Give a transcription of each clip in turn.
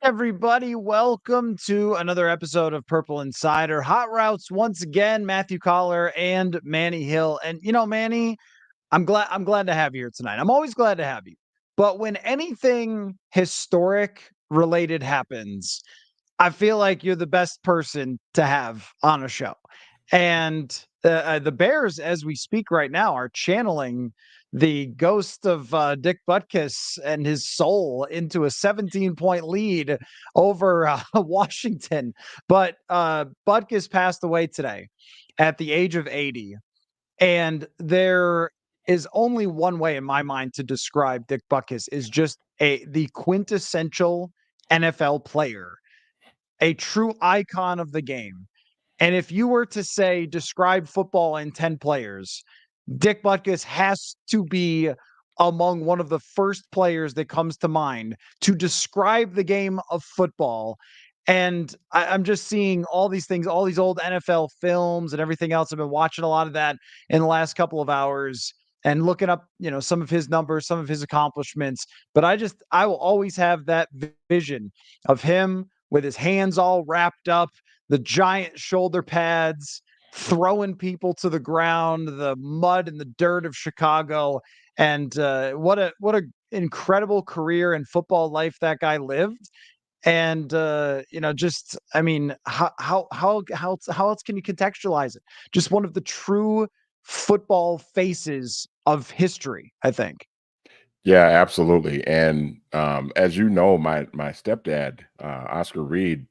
Everybody, welcome to another episode of Purple Insider Hot Routes. Once again, Matthew Coller and Manny Hill. And Manny, I'm glad to have you here tonight. I'm always glad to have you. But when anything historic related happens, I feel like you're the best person to have on a show. And the Bears, as we speak right now, are channeling the ghost of Dick Butkus and his soul into a 17-point lead over Washington. But Butkus passed away today at the age of 80. And there is only one way in my mind to describe Dick Butkus is just the quintessential NFL player, a true icon of the game. And if you were to say describe football in 10 players, Dick Butkus has to be among one of the first players that comes to mind to describe the game of football. And I'm just seeing all these things, all these old NFL films and everything else. I've been watching a lot of that in the last couple of hours and looking up, some of his numbers, some of his accomplishments. But I will always have that vision of him with his hands all wrapped up, the giant shoulder pads, throwing people to the ground, the mud and the dirt of Chicago. And what a incredible career and football life that guy lived. And just I mean, how else can you contextualize it? Just one of the true football faces of history, I think. Yeah, absolutely. And as you know, my stepdad, Oscar Reed,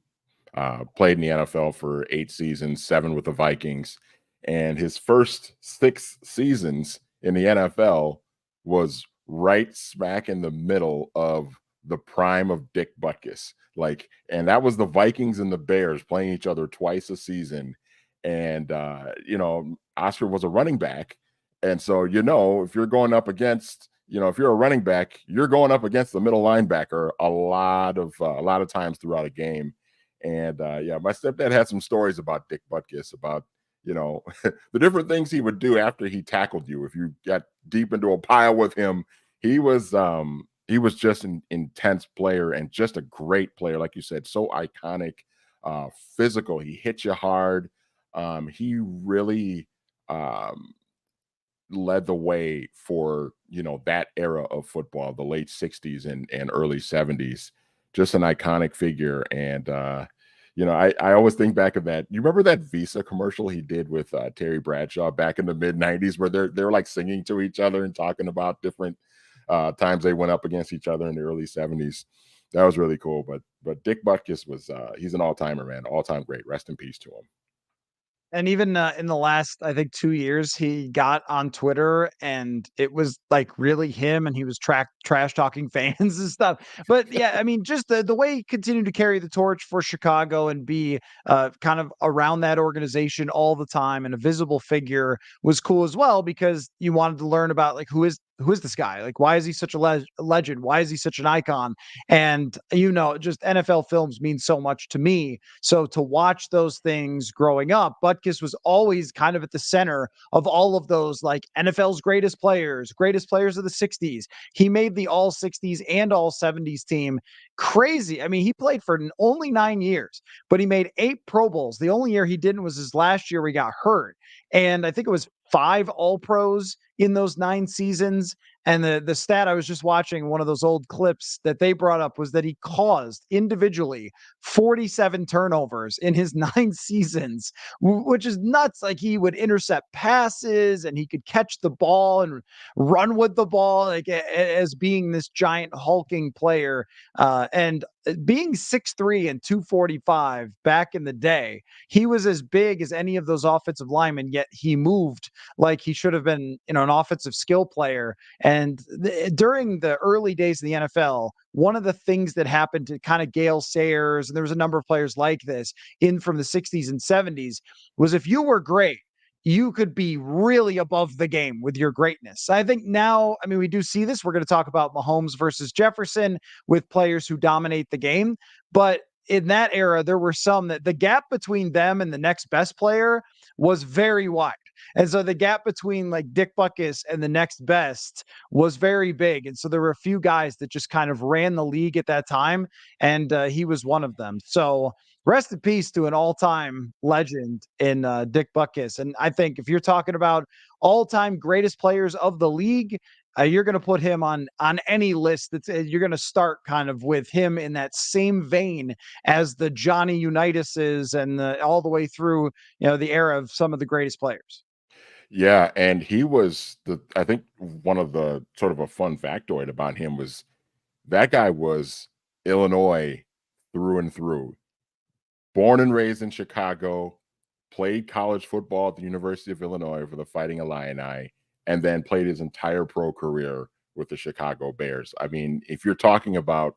played in the NFL for 8 seasons, 7 with the Vikings, and his first 6 seasons in the NFL was right smack in the middle of the prime of Dick Butkus. And that was the Vikings and the Bears playing each other twice a season. And Oscar was a running back, and so if you're going up against if you're a running back, you're going up against the middle linebacker a lot of times throughout a game. And yeah, my stepdad had some stories about Dick Butkus, about the different things he would do after he tackled you. If you got deep into a pile with him, he was just an intense player and just a great player, like you said, so iconic, physical. He hit you hard. He really led the way for that era of football, the late 60s and early 70s. Just an iconic figure. And I always think back of that. You remember that Visa commercial he did with Terry Bradshaw back in the mid 90s, where they're like singing to each other and talking about different times they went up against each other in the early 70s. That was really cool. But Dick Butkus was he's an all-timer, man, all-time great. Rest in peace to him. And even in the last, I think, 2 years, he got on Twitter and it was like really him, and he was trash talking fans and stuff. But yeah, I mean, just the way he continued to carry the torch for Chicago and be kind of around that organization all the time and a visible figure was cool as well, because you wanted to learn about like who is this guy? Like, why is he such a legend? Why is he such an icon? And just NFL films mean so much to me. So to watch those things growing up, Butkus was always kind of at the center of all of those, like NFL's greatest players of the 60s. He made the all 60s and all 70s team. Crazy. I mean, he played for only 9 years, but he made 8 Pro Bowls. The only year he didn't was his last year where he got hurt. And I think it was 5 All-Pros in those 9 seasons. And the stat I was just watching, one of those old clips that they brought up, was that he caused individually 47 turnovers in his 9 seasons, which is nuts. Like, he would intercept passes and he could catch the ball and run with the ball, like as being this giant hulking player. And being 6'3" and 245 back in the day, he was as big as any of those offensive linemen, yet he moved like he should have been, an offensive skill player. And during the early days of the NFL, one of the things that happened to kind of Gale Sayers, and there was a number of players like this in from the 60s and 70s, was if you were great, you could be really above the game with your greatness. I think now, I mean, we do see this. We're going to talk about Mahomes versus Jefferson with players who dominate the game. But in that era, there were some that the gap between them and the next best player was very wide. And so the gap between like Dick Butkus and the next best was very big. And so there were a few guys that just kind of ran the league at that time, and he was one of them. So rest in peace to an all-time legend in Dick Butkus. And I think if you're talking about all-time greatest players of the league, you're going to put him on any list. That's you're going to start kind of with him in that same vein as the Johnny Unitises and all the way through the era of some of the greatest players. Yeah, and he was I think one of the sort of a fun factoid about him was that guy was Illinois through and through. Born and raised in Chicago, played college football at the University of Illinois for the Fighting Illini, and then played his entire pro career with the Chicago Bears. I mean, if you're talking about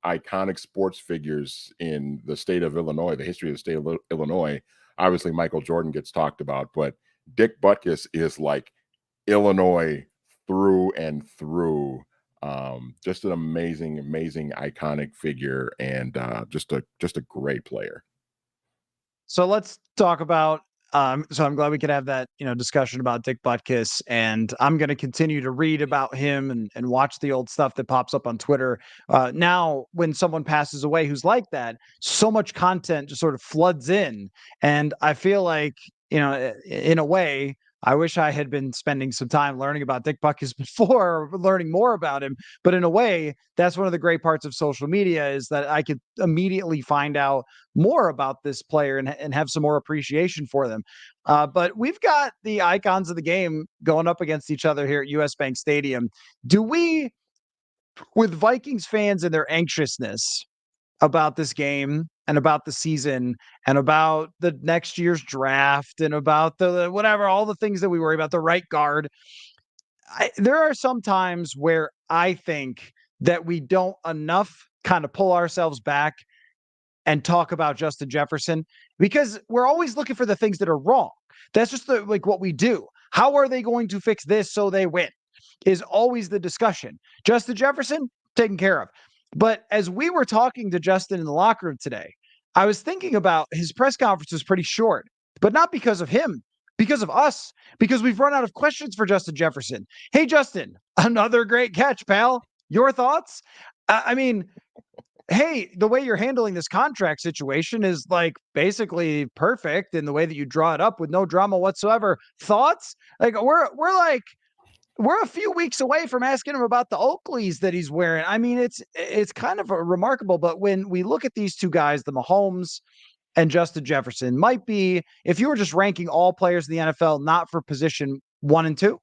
iconic sports figures in the state of Illinois, the history of the state of Illinois, obviously Michael Jordan gets talked about, but Dick Butkus is like Illinois through and through. Just an amazing, amazing, iconic figure, and just a great player. So let's talk about. So I'm glad we could have that discussion about Dick Butkus, and I'm going to continue to read about him and watch the old stuff that pops up on Twitter. Now, when someone passes away who's like that, so much content just sort of floods in, and I feel like in a way, I wish I had been spending some time learning about Dick Butkus before learning more about him. But in a way, that's one of the great parts of social media is that I could immediately find out more about this player and have some more appreciation for them. But we've got the icons of the game going up against each other here at US Bank Stadium. Do we, with Vikings fans and their anxiousness about this game and about the season and about the next year's draft and about the whatever, all the things that we worry about, the right guard, there are some times where I think that we don't enough kind of pull ourselves back and talk about Justin Jefferson because we're always looking for the things that are wrong. That's just like what we do. How are they going to fix this so they win? Is always the discussion. Justin Jefferson taken care of. But as we were talking to Justin in the locker room today, I was thinking about his press conference was pretty short, but not because of him, because of us, because we've run out of questions for Justin Jefferson. Hey, Justin, another great catch, pal. Your thoughts? I mean, hey, the way you're handling this contract situation is like basically perfect in the way that you draw it up with no drama whatsoever. Thoughts? Like we're a few weeks away from asking him about the Oakleys that he's wearing. I mean, it's kind of remarkable. But when we look at these two guys, the Mahomes and Justin Jefferson, might be if you were just ranking all players in the NFL, not for position 1 and 2,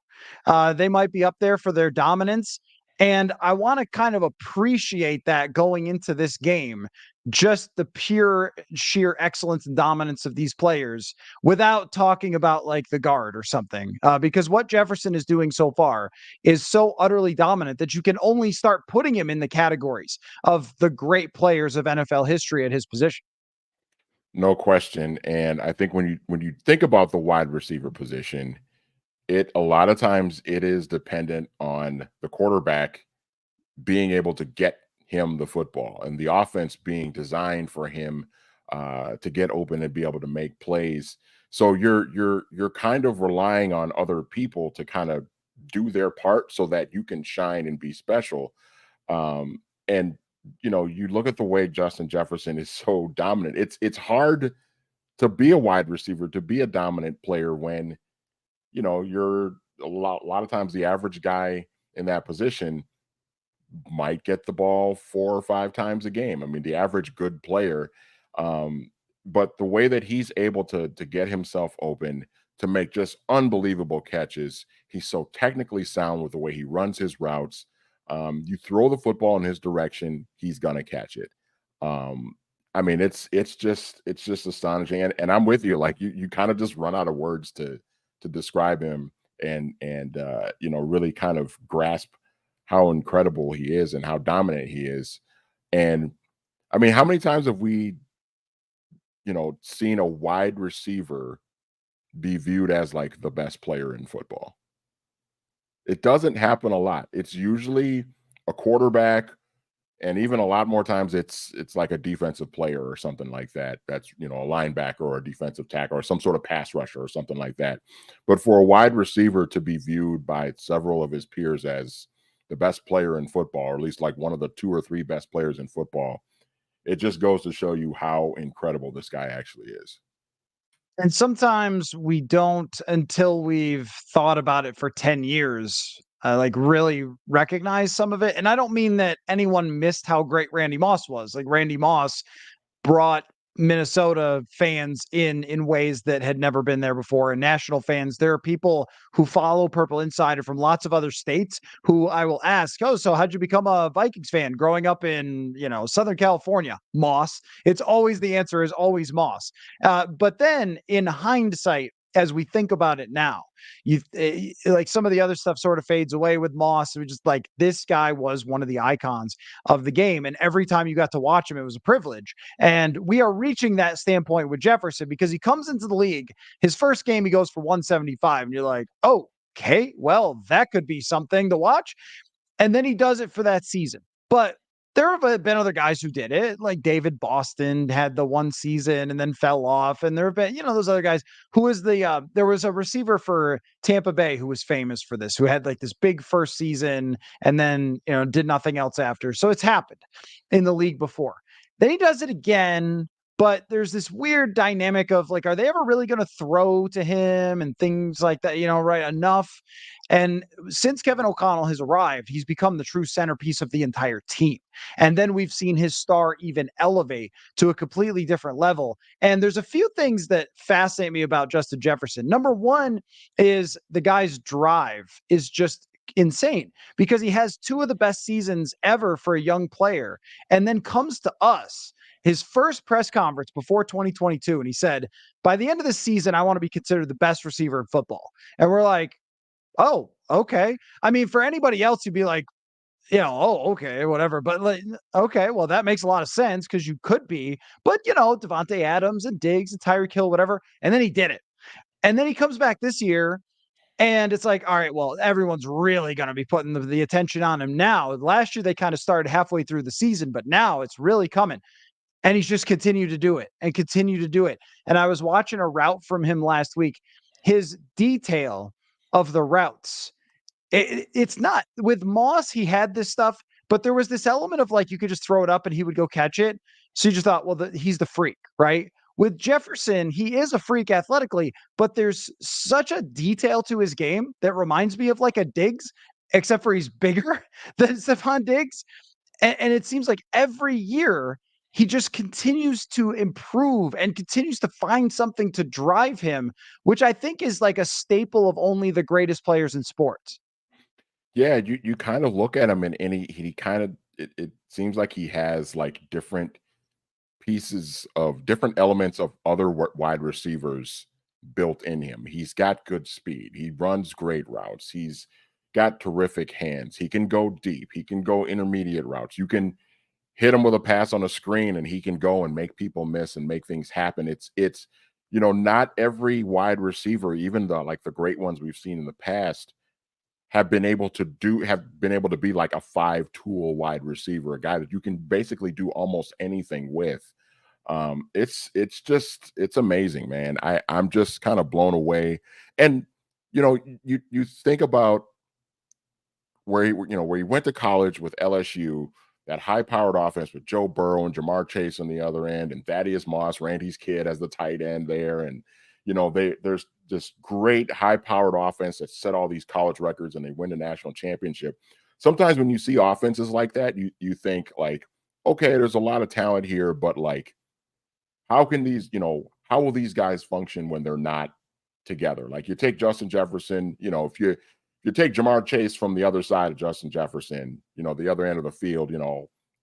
they might be up there for their dominance. And I want to kind of appreciate that going into this game, just the pure sheer excellence and dominance of these players without talking about like the guard or something. Because what Jefferson is doing so far is so utterly dominant that you can only start putting him in the categories of the great players of NFL history at his position. No question. And I think when you think about the wide receiver position, it a lot of times it is dependent on the quarterback being able to get him the football and the offense being designed for him to get open and be able to make plays. So you're kind of relying on other people to kind of do their part so that you can shine and be special. And you look at the way Justin Jefferson is so dominant. It's hard to be a wide receiver, to be a dominant player when you're a lot of times the average guy in that position might get the ball 4 or 5 times a game. I mean, the average good player. Um, but the way that he's able to get himself open to make just unbelievable catches, he's so technically sound with the way he runs his routes. You throw the football in his direction, he's gonna catch it. Um, I mean, it's just astonishing. And I'm with you. Like you kind of just run out of words to describe him and really kind of grasp how incredible he is and how dominant he is. And I mean, how many times have we, seen a wide receiver be viewed as like the best player in football? It doesn't happen a lot. It's usually a quarterback And even a lot more times it's like a defensive player or something like that. That's, a linebacker or a defensive tackle or some sort of pass rusher or something like that. But for a wide receiver to be viewed by several of his peers as the best player in football, or at least like one of the two or three best players in football, it just goes to show you how incredible this guy actually is. And sometimes we don't until we've thought about it for 10 years, like really recognize some of it. And I don't mean that anyone missed how great Randy Moss was. Like Randy Moss brought Minnesota fans in ways that had never been there before, and national fans. There are people who follow Purple Insider from lots of other states who I will ask, "Oh, so how'd you become a Vikings fan growing up in, Southern California?" Moss. It's always the answer is always Moss. But then in hindsight, as we think about it now, like some of the other stuff sort of fades away with Moss. We just like this guy was one of the icons of the game, and every time you got to watch him, it was a privilege. And we are reaching that standpoint with Jefferson because he comes into the league. His first game, he goes for 175, and you're like, oh, okay, well, that could be something to watch. And then he does it for that season. But there have been other guys who did it, like David Boston had the one season and then fell off. And there have been, those other guys who was there was a receiver for Tampa Bay who was famous for this, who had like this big first season and then, did nothing else after. So it's happened in the league before. Then he does it again, but there's this weird dynamic of like, are they ever really going to throw to him and things like that, right? Enough. And since Kevin O'Connell has arrived, he's become the true centerpiece of the entire team. And then we've seen his star even elevate to a completely different level. And there's a few things that fascinate me about Justin Jefferson. Number one is the guy's drive is just insane because he has two of the best seasons ever for a young player and then comes to us his first press conference before 2022 and he said, by the end of the season I want to be considered the best receiver in football. And we're like, oh, okay. I mean, for anybody else you'd be like, oh, okay, whatever. But like, okay, well, that makes a lot of sense because you could be. But Devontae Adams and Diggs and Tyreek Hill, whatever. And then he did it. And then he comes back this year and it's like, all right, well, everyone's really going to be putting the attention on him now. Last year, they kind of started halfway through the season, but now it's really coming. And he's just continued to do it and continue to do it. And I was watching a route from him last week. His detail of the routes, it's not with Moss. He had this stuff, but there was this element of like you could just throw it up and he would go catch it. So you just thought, well, he's the freak, right? With Jefferson, he is a freak athletically, but there's such a detail to his game that reminds me of like a Diggs, except for he's bigger than Stephon Diggs. And it seems like every year he just continues to improve and continues to find something to drive him, which I think is like a staple of only the greatest players in sports. Yeah, you kind of look at him and he kind of it seems like he has like different pieces of different elements of other wide receivers built in him. He's got good speed. He runs great routes. He's got terrific hands. He can go deep. He can go intermediate routes. You can hit him with a pass on a screen and he can go and make people miss and make things happen. It's not every wide receiver, even the great ones we've seen in the past, have been able to be like a five-tool wide receiver, a guy that you can basically do almost anything with. It's amazing, man. I'm just kind of blown away. And you think about where he went to college with LSU, that high-powered offense with Joe Burrow and Jamar Chase on the other end, and Thaddeus Moss, Randy's kid, as the tight end there, and there's this great high-powered offense that set all these college records, and they win the national championship. Sometimes when you see offenses like that, you think like, okay, there's a lot of talent here, but like, how will these guys function when they're not together? Like you take Justin Jefferson, if you take Jamar Chase from the other side of Justin Jefferson, the other end of the field,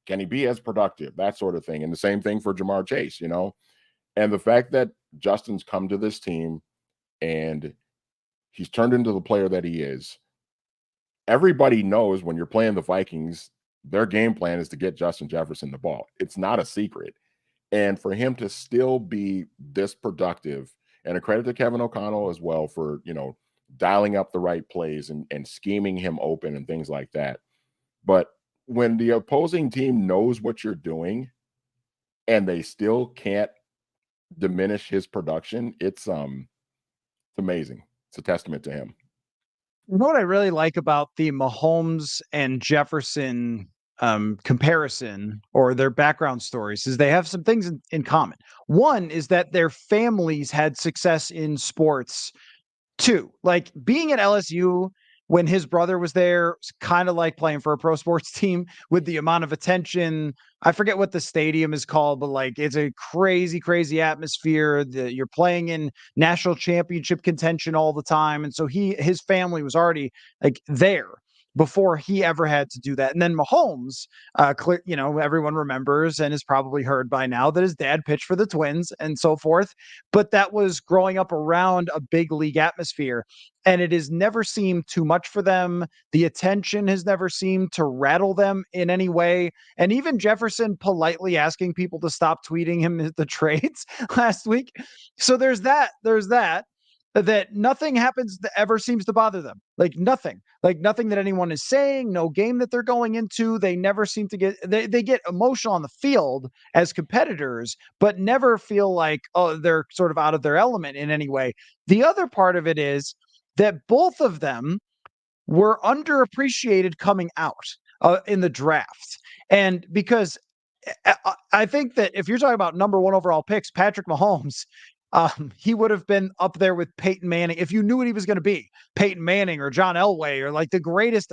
can he be as productive? That sort of thing. And the same thing for Jamar Chase, And the fact that Justin's come to this team and he's turned into the player that he is, everybody knows when you're playing the Vikings, their game plan is to get Justin Jefferson the ball. It's not a secret. And for him to still be this productive, and a credit to Kevin O'Connell as well for, dialing up the right plays and scheming him open and things like that. But when the opposing team knows what you're doing and they still can't diminish his production, it's amazing. It's a testament to him. You know what I really like about the Mahomes and Jefferson comparison or their background stories is they have some things in common. One is that their families had success in sports too. Like being at LSU when his brother was there, it's kind of like playing for a pro sports team with the amount of attention. I forget what the stadium is called, but like it's a crazy, crazy atmosphere. You're playing in national championship contention all the time. And so his family was already like there before he ever had to do that. And then Mahomes, clear, everyone remembers and has probably heard by now that his dad pitched for the Twins and so forth. But that was growing up around a big league atmosphere. And it has never seemed too much for them. The attention has never seemed to rattle them in any way. And even Jefferson politely asking people to stop tweeting him the trades last week. So there's that. That nothing happens that ever seems to bother them. Like nothing that anyone is saying, no game that they're going into. They never seem to they get emotional on the field as competitors, but never feel like, oh, they're sort of out of their element in any way. The other part of it is that both of them were underappreciated coming out in the draft. And because I think that if you're talking about number one overall picks, Patrick Mahomes, he would have been up there with Peyton Manning if you knew what he was going to be, Peyton Manning or John Elway or like the greatest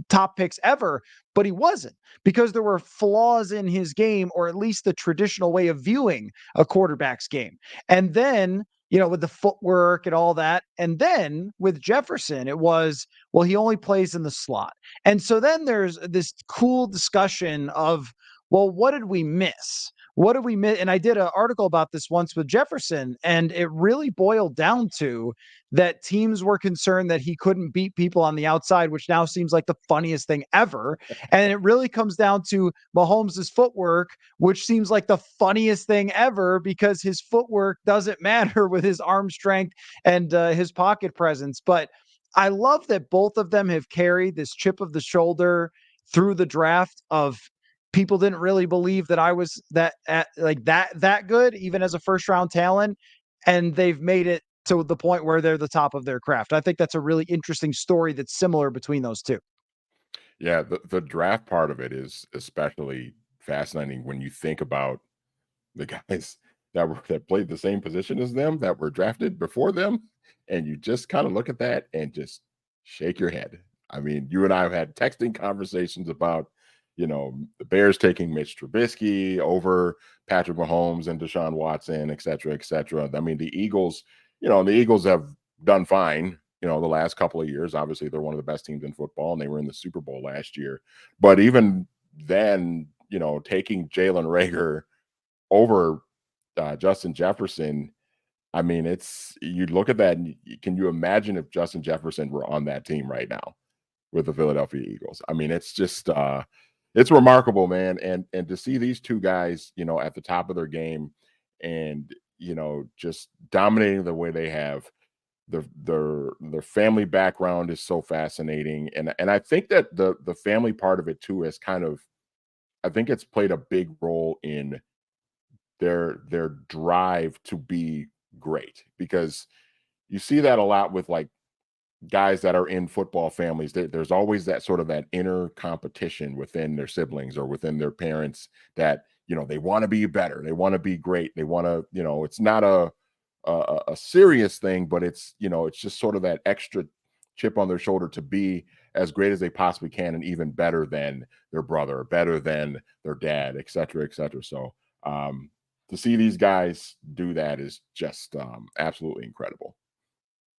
top picks ever. But he wasn't because there were flaws in his game, or at least the traditional way of viewing a quarterback's game. And then with the footwork and all that. And then with Jefferson, it was, well, he only plays in the slot. And so then there's this cool discussion of, well, what did we miss? What did we miss? And I did an article about this once with Jefferson, and it really boiled down to that teams were concerned that he couldn't beat people on the outside, which now seems like the funniest thing ever. And it really comes down to Mahomes' footwork, which seems like the funniest thing ever because his footwork doesn't matter with his arm strength and his pocket presence. But I love that both of them have carried this chip of the shoulder through the draft of people didn't really believe that I was that good, even as a first round talent. And they've made it to the point where they're the top of their craft. I think that's a really interesting story that's similar between those two. Yeah, the draft part of it is especially fascinating when you think about the guys that played the same position as them that were drafted before them, and you just kind of look at that and just shake your head. I mean, you and I have had texting conversations about, the Bears taking Mitch Trubisky over Patrick Mahomes and Deshaun Watson, et cetera, et cetera. I mean, the Eagles have done fine, the last couple of years. Obviously, they're one of the best teams in football, and they were in the Super Bowl last year. But even then, taking Jalen Reagor over Justin Jefferson, I mean, you look at that and can you imagine if Justin Jefferson were on that team right now with the Philadelphia Eagles? I mean, it's just it's remarkable, man. And to see these two guys, at the top of their game and just dominating the way they have, their family background is so fascinating. And I think that the family part of it too is kind of, I think it's played a big role in their drive to be great, because you see that a lot with like guys that are in football families. There's always that sort of that inner competition within their siblings or within their parents that they want to be better, they want to be great, they want to, it's not a serious thing, but it's just sort of that extra chip on their shoulder to be as great as they possibly can and even better than their brother, better than their dad, et cetera, et cetera. So to see these guys do that is just absolutely incredible.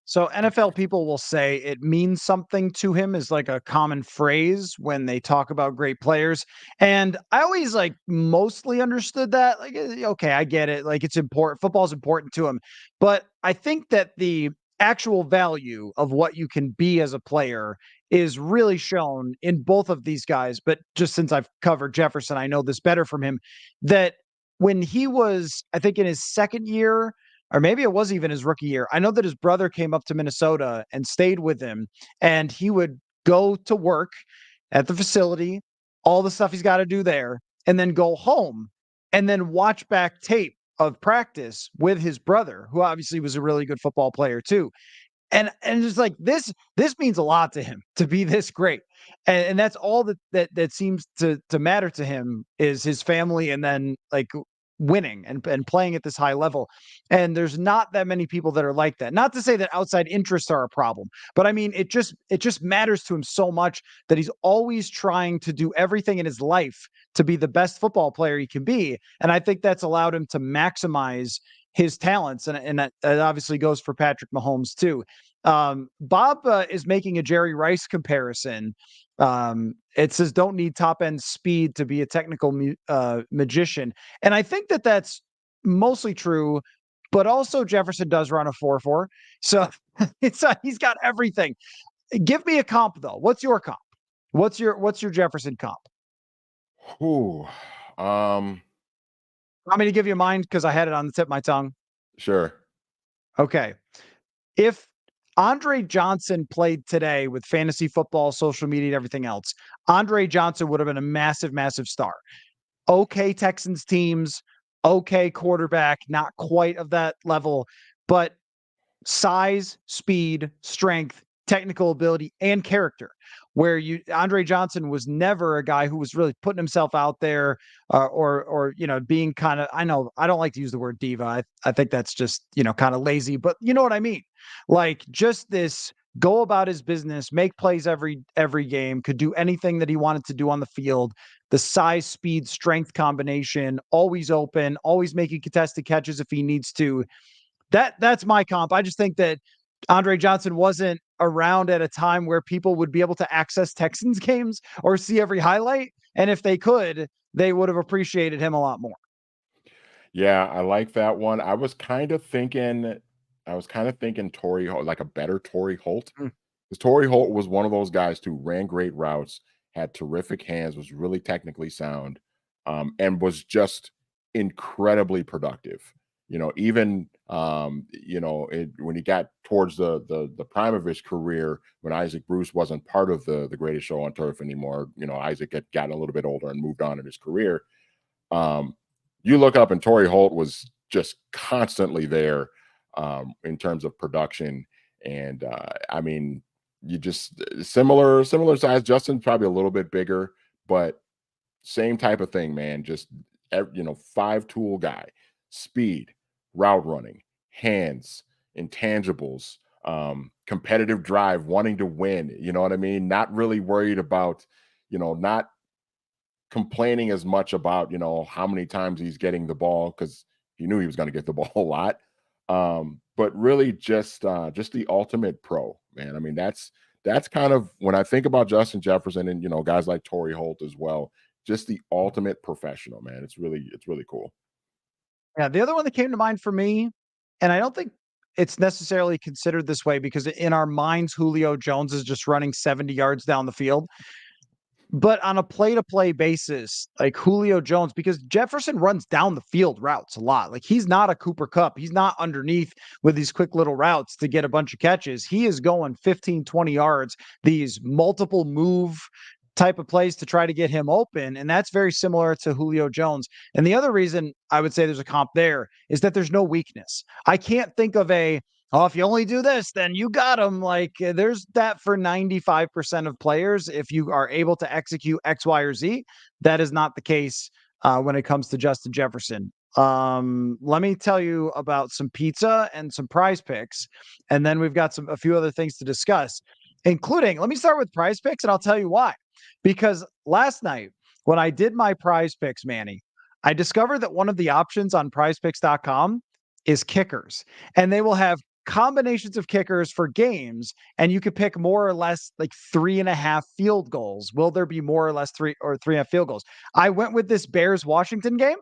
So NFL people will say it means something to him is like a common phrase when they talk about great players. And I always like mostly understood that. Like, okay, I get it. Like it's important. Football's important to him. But I think that the actual value of what you can be as a player is really shown in both of these guys. But just since I've covered Jefferson, I know this better from him that when he was, I think in his second year, or maybe it was even his rookie year. I know that his brother came up to Minnesota and stayed with him, and he would go to work at the facility all the stuff he's got to do there, and then go home and then watch back tape of practice with his brother, who obviously was a really good football player too. And it's like this means a lot to him to be this great. And that's all that seems to matter to him is his family and then like winning and playing at this high level. And there's not that many people that are like that. Not to say that outside interests are a problem, but I mean it just matters to him so much that he's always trying to do everything in his life to be the best football player he can be. And I think that's allowed him to maximize his talents, and that obviously goes for Patrick Mahomes too. Bob is making a Jerry Rice comparison. It says don't need top end speed to be a technical magician, and I think that that's mostly true. But also Jefferson does run a 4.4, so he's got everything. Give me a comp though. What's your comp? What's your Jefferson comp? Whew. Um, Want me to give you mine because I had it on the tip of my tongue? sure. Okay. If Andre Johnson played today with fantasy football, social media, and everything else, Andre Johnson would have been a massive, massive star. Okay, Texans teams, okay, quarterback, not quite of that level, but size, speed, strength, technical ability, and character. Where Andre Johnson was never a guy who was really putting himself out there, or being kind of. I know I don't like to use the word diva. I think that's just kind of lazy, but you know what I mean. Like just this go about his business, make plays every game, could do anything that he wanted to do on the field. The size, speed, strength combination, always open, always making contested catches if he needs to. That's my comp. I just think that Andre Johnson wasn't around at a time where people would be able to access Texans games or see every highlight. And if they could, they would have appreciated him a lot more. Yeah, I like that one. I was kind of thinking Torrey Holt, like a better Torrey Holt. Mm. Because Torrey Holt was one of those guys who ran great routes, had terrific hands, was really technically sound, and was just incredibly productive. Even when he got towards the prime of his career, when Isaac Bruce wasn't part of the greatest show on turf anymore, Isaac had gotten a little bit older and moved on in his career. Um, you look up and Torrey Holt was just constantly there in terms of production. And I mean, you just similar size. Justin's probably a little bit bigger, but same type of thing, man. Just five tool guy, speed, route running, hands, intangibles, competitive drive, wanting to win. You know what I mean? Not really worried about, not complaining as much about how many times he's getting the ball because he knew he was going to get the ball a lot. But really just the ultimate pro, man. I mean, that's kind of when I think about Justin Jefferson and guys like Torrey Holt as well, just the ultimate professional, man. It's really cool. Yeah, the other one that came to mind for me, and I don't think it's necessarily considered this way because in our minds, Julio Jones is just running 70 yards down the field. But on a play-to-play basis, like Julio Jones, because Jefferson runs down the field routes a lot. Like he's not a Cooper Kupp. He's not underneath with these quick little routes to get a bunch of catches. He is going 15, 20 yards, these multiple move type of plays to try to get him open. And that's very similar to Julio Jones. And the other reason I would say there's a comp there is that there's no weakness. I can't think of oh, if you only do this, then you got them. Like there's that for 95% of players. If you are able to execute X, Y, or Z, that is not the case when it comes to Justin Jefferson. Let me tell you about some pizza and some prize picks. And then we've got a few other things to discuss, including, let me start with prize picks and I'll tell you why. Because last night when I did my prize picks, Manny, I discovered that one of the options on prizepicks.com is kickers, and they will have combinations of kickers for games, and you could pick more or less like 3.5 field goals. Will there be more or less 3.5 field goals? I went with this Bears Washington game,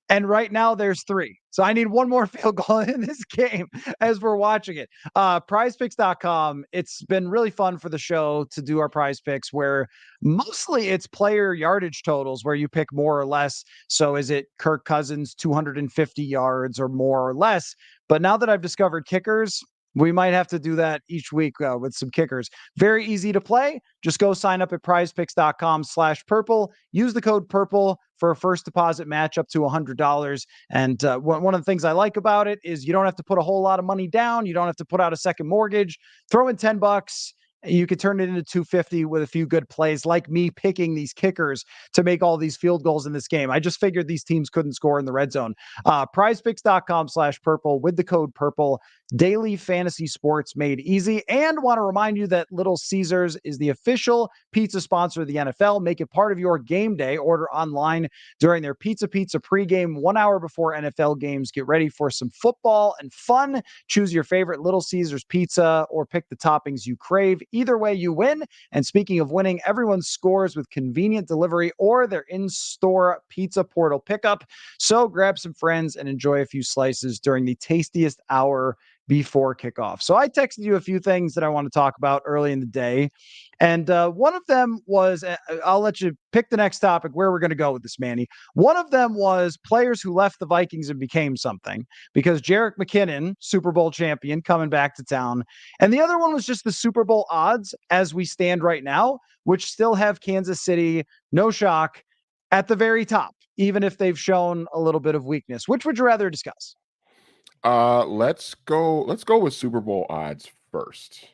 and right now there's 3. So I need one more field goal in this game as we're watching it. Prizepicks.com. It's been really fun for the show to do our prize picks where mostly it's player yardage totals where you pick more or less. So is it Kirk Cousins 250 yards or more or less? But now that I've discovered kickers, We might have to do that each week with some kickers. Very easy to play. Just go sign up at prizepicks.com/purple. Use the code purple for a first deposit match up to $100. And one of the things I like about it is you don't have to put a whole lot of money down. You don't have to put out a second mortgage. Throw in 10 bucks. You could turn it into 250 with a few good plays, like me picking these kickers to make all these field goals in this game. I just figured these teams couldn't score in the red zone. Prizepicks.com/purple with the code purple. Daily fantasy sports made easy. And want to remind you that Little Caesars is the official pizza sponsor of the NFL. Make it part of your game day. Order online during their Pizza pregame 1 hour before NFL games. Get ready for some football and fun. Choose your favorite Little Caesars pizza or pick the toppings you crave. Either way, you win. And speaking of winning, everyone scores with convenient delivery or their in-store pizza portal pickup. So grab some friends and enjoy a few slices during the tastiest hour before kickoff. So I texted you a few things that I want to talk about early in the day. And one of them was, I'll let you pick the next topic where we're going to go with this, Manny. One of them was players who left the Vikings and became something, because Jerick McKinnon, Super Bowl champion, coming back to town. And the other one was just the Super Bowl odds as we stand right now, which still have Kansas City, no shock, at the very top, even if they've shown a little bit of weakness. Which would you rather discuss? Let's go with Super Bowl odds first.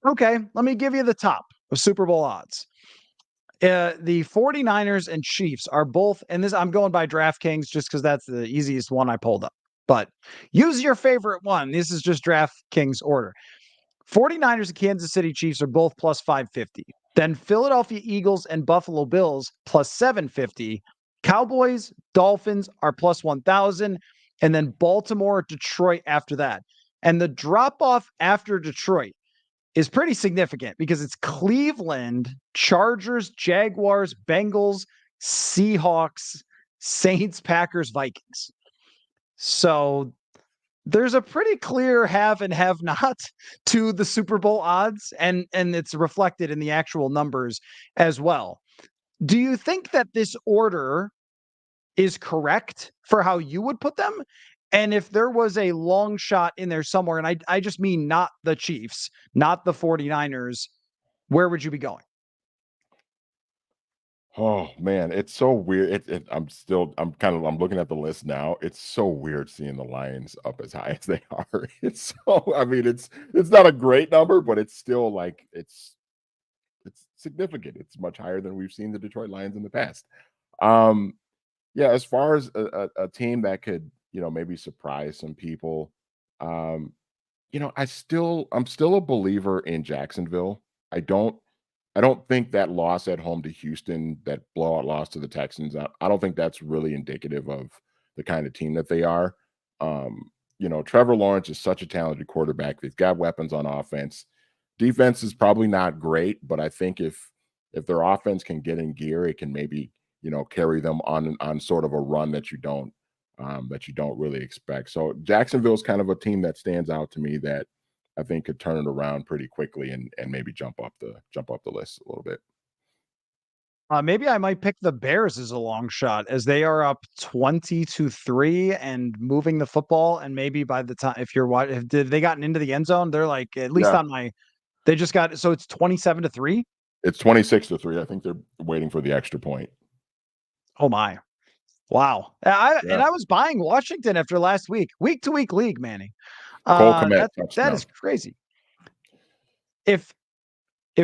Okay, let me give you the top of Super Bowl odds. The 49ers and Chiefs are both, and this I'm going by DraftKings just because that's the easiest one I pulled up. But use your favorite one. This is just DraftKings order. 49ers and Kansas City Chiefs are both plus 550. Then Philadelphia Eagles and Buffalo Bills plus 750. Cowboys, Dolphins are plus 1,000. And then Baltimore, Detroit after that. And the drop off after Detroit is pretty significant because it's Cleveland, Chargers, Jaguars, Bengals, Seahawks, Saints, Packers, Vikings. So there's a pretty clear have and have not to the Super Bowl odds, and it's reflected in the actual numbers as well. Do you think that this order is correct for how you would put them? And if there was a long shot in there somewhere, and I just mean not the Chiefs, not the 49ers, where would you be going? Oh man, it's so weird. I'm looking at the list now. It's so weird seeing the Lions up as high as they are. It's so I mean, it's not a great number, but it's still like it's significant. It's much higher than we've seen the Detroit Lions in the past. Um, yeah, as far as a team that could, maybe surprise some people, um, I'm still a believer in Jacksonville. I don't I don't think that loss at home to Houston, that blowout loss to the Texans, I don't think that's really indicative of the kind of team that they are. Trevor Lawrence is such a talented quarterback. They've got weapons on offense. Defense is probably not great, but I think if their offense can get in gear, it can maybe, carry them on sort of a run that you don't really expect. So Jacksonville's kind of a team that stands out to me that I think could turn it around pretty quickly and maybe jump up the list a little bit. Maybe I might pick the Bears as a long shot, as they are up 20-3 and moving the football. And maybe by the time, if you're watching, if did they gotten into the end zone, they're like, at least Yeah, on my, they just got, so it's 27-3. it's 26-3. I think they're waiting for the extra point. Oh my. Wow. And Yeah. I was buying Washington after last week to week league, Manny. Cole Kmet That touchdown. is crazy. If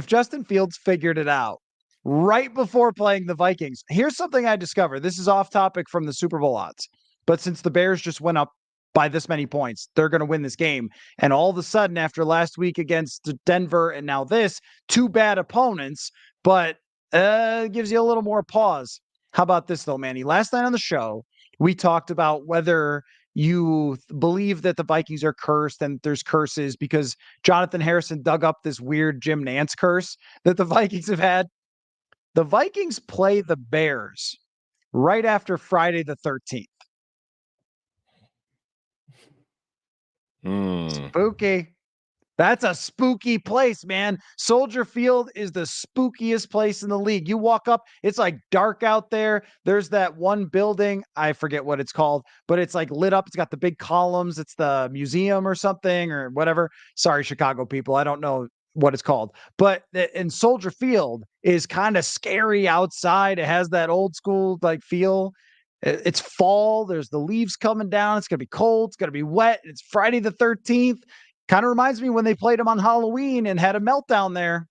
Justin Fields figured it out right before playing the Vikings, here's something I discovered. This is off topic from the Super Bowl odds, but since the Bears just went up by this many points, they're going to win this game. And all of a sudden, after last week against Denver and now this, two bad opponents, but it gives you a little more pause. How about this, though, Manny? Last night on the show, we talked about whether you believe that the Vikings are cursed and there's curses because Jonathan Harrison dug up this weird Jim Nance curse that the Vikings have had. The Vikings play the Bears right after Friday the 13th. Hmm. Spooky. That's a spooky place, man. Soldier Field is the spookiest place in the league. You walk up, it's like dark out there. There's that one building, I forget what it's called, but it's like lit up. It's got the big columns. It's the museum or something or whatever. Sorry, Chicago people. I don't know what it's called. But in Soldier Field is kind of scary outside. It has that old school like feel. It's fall. There's the leaves coming down. It's going to be cold. It's going to be wet. It's Friday the 13th. Kind of reminds me when they played him on Halloween and had a meltdown there.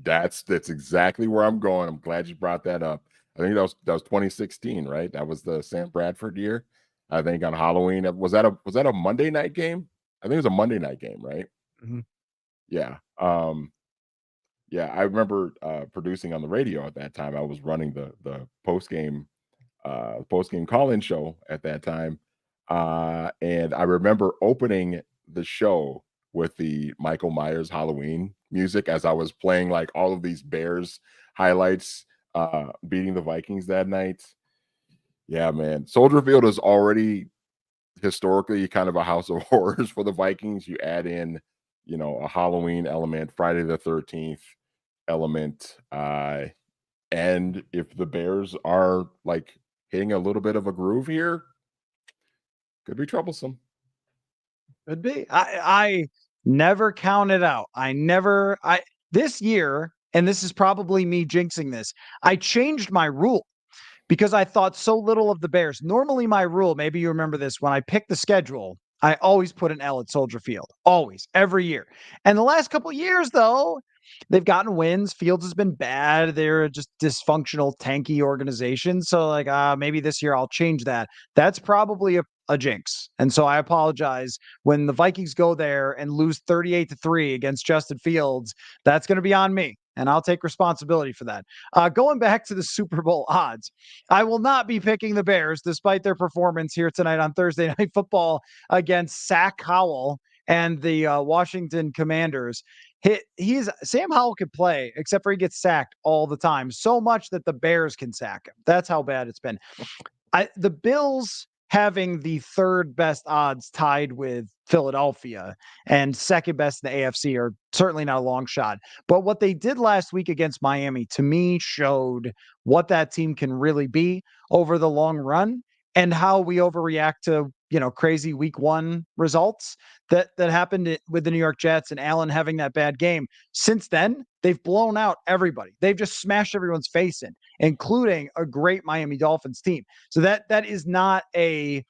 That's exactly where I'm going. I'm glad you brought that up. I think that was 2016, right? That was the Sam Bradford year. I think on Halloween. Was that a Monday night game? I think it was a Monday night game, right? Mhm. Yeah. Yeah, I remember producing on the radio at that time. I was running the post game call in show at that time, and I remember opening the show with the Michael Myers Halloween music as I was playing like all of these Bears highlights, beating the Vikings that night. Yeah, man, Soldier Field is already historically kind of a house of horrors for the Vikings. You add in, a Halloween element, Friday the 13th element, and if the Bears are like hitting a little bit of a groove here, could be troublesome. Could be. I never counted out. I this year, and this is probably me jinxing this. I changed my rule because I thought so little of the Bears. Normally, my rule, maybe you remember this, when I pick the schedule, I always put an L at Soldier Field, always, every year. And the last couple of years, though, they've gotten wins. Fields has been bad. They're just dysfunctional, tanky organization. So, like, maybe this year I'll change that. That's probably a jinx. And so I apologize when the Vikings go there and lose 38-3 against Justin Fields. That's going to be on me, and I'll take responsibility for that. Going back to the Super Bowl odds, I will not be picking the Bears despite their performance here tonight on Thursday Night Football against Sack Howell and the Washington Commanders. He's Sam Howell could play, except for he gets sacked all the time, so much that the Bears can sack him. That's how bad it's been. The Bills having the third best odds tied with Philadelphia and second best in the AFC are certainly not a long shot. But what they did last week against Miami to me showed what that team can really be over the long run and how we overreact to, crazy week one results that happened with the New York Jets and Allen having that bad game. Since then, they've blown out everybody. They've just smashed everyone's face in, including a great Miami Dolphins team. So that is not a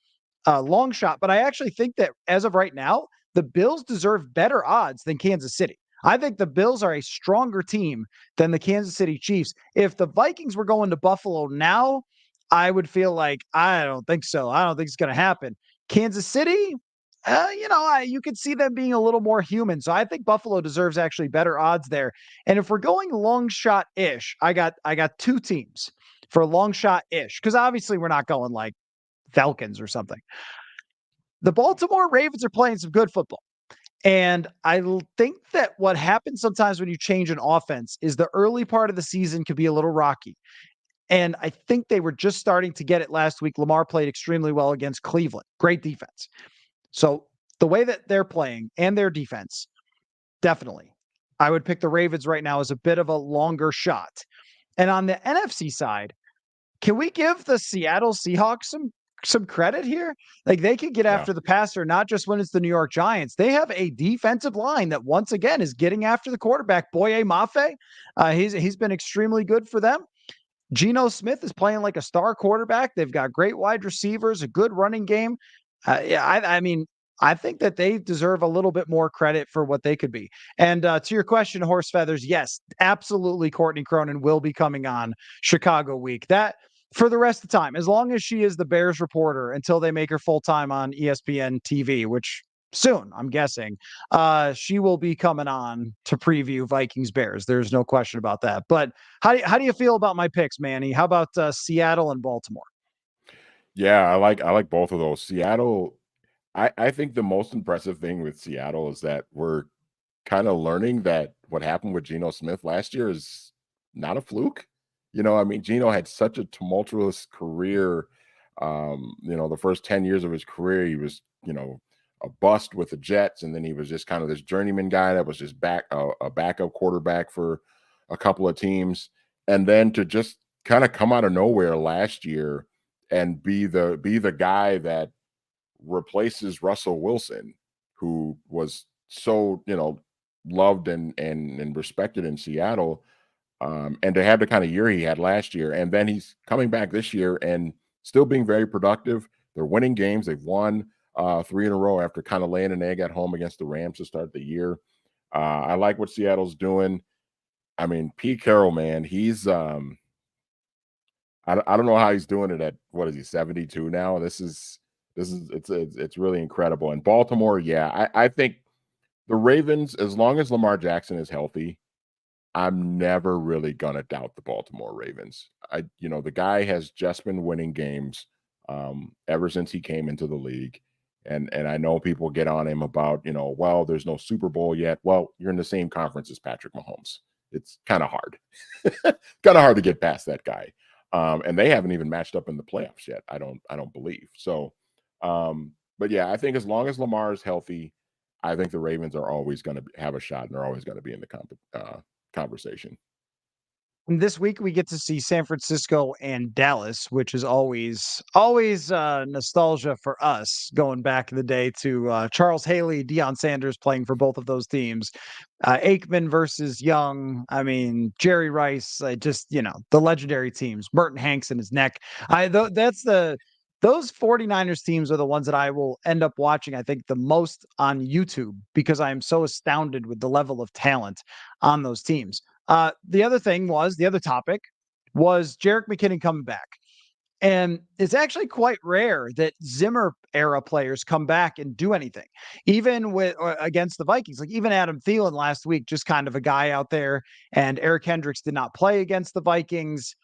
long shot, but I actually think that as of right now, the Bills deserve better odds than Kansas City. I think the Bills are a stronger team than the Kansas City Chiefs. If the Vikings were going to Buffalo now, I would feel like I don't think so. I don't think it's going to happen. Kansas City, you could see them being a little more human. So I think Buffalo deserves actually better odds there. And if we're going long shot ish, I got two teams for long shot ish because obviously we're not going like Falcons or something. The Baltimore Ravens are playing some good football. And I think that what happens sometimes when you change an offense is the early part of the season could be a little rocky. And I think they were just starting to get it last week. Lamar played extremely well against Cleveland. Great defense. So the way that they're playing and their defense, definitely. I would pick the Ravens right now as a bit of a longer shot. And on the NFC side, can we give the Seattle Seahawks some credit here? Like they could get Yeah. after the passer, not just when it's the New York Giants. They have a defensive line that once again is getting after the quarterback, Boye Mafe. He's been extremely good for them. Geno Smith is playing like a star quarterback. They've got great wide receivers, a good running game. I mean, I think that they deserve a little bit more credit for what they could be. And to your question, Horse Feathers, yes, absolutely. Courtney Cronin will be coming on Chicago Week. That for the rest of the time, as long as she is the Bears reporter until they make her full time on ESPN TV, which soon, I'm guessing, she will be coming on to preview Vikings Bears. There's no question about that. But how do you feel about my picks, Manny? How about Seattle and Baltimore? Yeah, I like both of those. Seattle, I think the most impressive thing with Seattle is that we're kind of learning that what happened with Geno Smith last year is not a fluke. I mean, Geno had such a tumultuous career. The first 10 years of his career, he was, a bust with the Jets, and then he was just kind of this journeyman guy that was just a backup quarterback for a couple of teams, and then to just kind of come out of nowhere last year and be the guy that replaces Russell Wilson, who was so loved and respected in Seattle, and to have the kind of year he had last year, and then he's coming back this year and still being very productive. They're winning games. They've won three in a row after kind of laying an egg at home against the Rams to start the year. I like what Seattle's doing. I mean, Pete Carroll, man, he's I don't know how he's doing it at what is he 72 now. It's really incredible. And Baltimore, yeah, I think the Ravens, as long as Lamar Jackson is healthy, I'm never really gonna doubt the Baltimore Ravens. The guy has just been winning games ever since he came into the league. And I know people get on him about, well, there's no Super Bowl yet. Well, you're in the same conference as Patrick Mahomes. It's kind of hard. Kind of hard to get past that guy. And they haven't even matched up in the playoffs yet. I don't believe. So but yeah, I think as long as Lamar is healthy, I think the Ravens are always going to have a shot and they're always going to be in the conversation. And this week we get to see San Francisco and Dallas, which is always nostalgia for us going back in the day to Charles Haley, Deion Sanders playing for both of those teams. Aikman versus Young. I mean, Jerry Rice, just, the legendary teams, Merton Hanks and his neck. Those 49ers teams are the ones that I will end up watching, I think, the most on YouTube because I am so astounded with the level of talent on those teams. The other topic was Jerick McKinnon coming back. And it's actually quite rare that Zimmer era players come back and do anything, even with against the Vikings. Like even Adam Thielen last week, just kind of a guy out there. And Eric Hendricks did not play against the Vikings.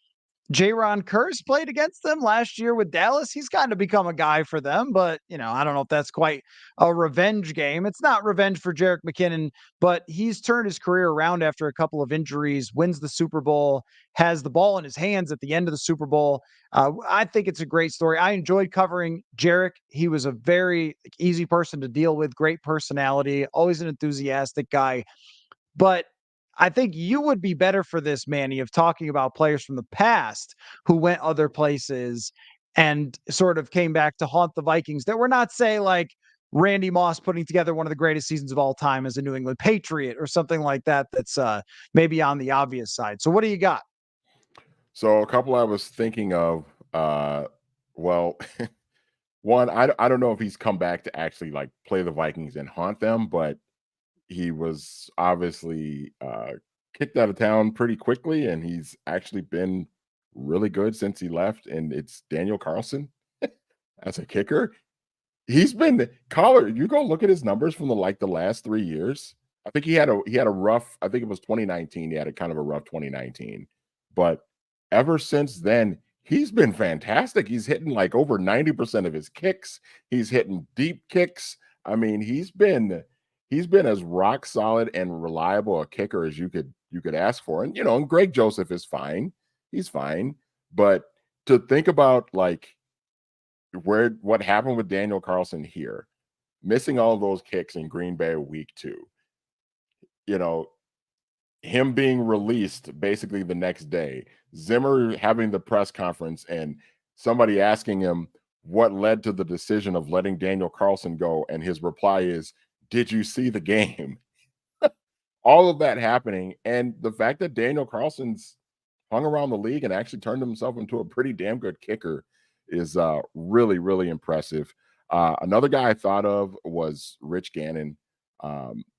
Jaron Curse played against them last year with Dallas. He's kind of become a guy for them, but I don't know if that's quite a revenge game. It's not revenge for Jerick McKinnon, but he's turned his career around after a couple of injuries, wins the Super Bowl, has the ball in his hands at the end of the Super Bowl. I think it's a great story. I enjoyed covering Jerick. He was a very easy person to deal with, great personality, always an enthusiastic guy. But I think you would be better for this, Manny, of talking about players from the past who went other places and sort of came back to haunt the Vikings that were not, say, like Randy Moss putting together one of the greatest seasons of all time as a New England Patriot or something like that. That's maybe on the obvious side. So what do you got? So a couple I was thinking of, well, one, I don't know if he's come back to actually like play the Vikings and haunt them, but he was obviously kicked out of town pretty quickly, and he's actually been really good since he left. And it's Daniel Carlson as a kicker. He's been Collar. You go look at his numbers from the last 3 years. I think he had a rough. I think it was 2019. He had a kind of a rough 2019, but ever since then, he's been fantastic. He's hitting like over 90% of his kicks. He's hitting deep kicks. I mean, he's been as rock solid and reliable a kicker as you could ask for. And Greg Joseph is fine. He's fine. But to think about like what happened with Daniel Carlson here, missing all those kicks in Green Bay week 2, you know, him being released basically the next day, Zimmer having the press conference and somebody asking him what led to the decision of letting Daniel Carlson go, and his reply is, "Did you see the game?" All of that happening, and the fact that Daniel Carlson's hung around the league and actually turned himself into a pretty damn good kicker is really, really impressive. Another guy I thought of was Rich Gannon.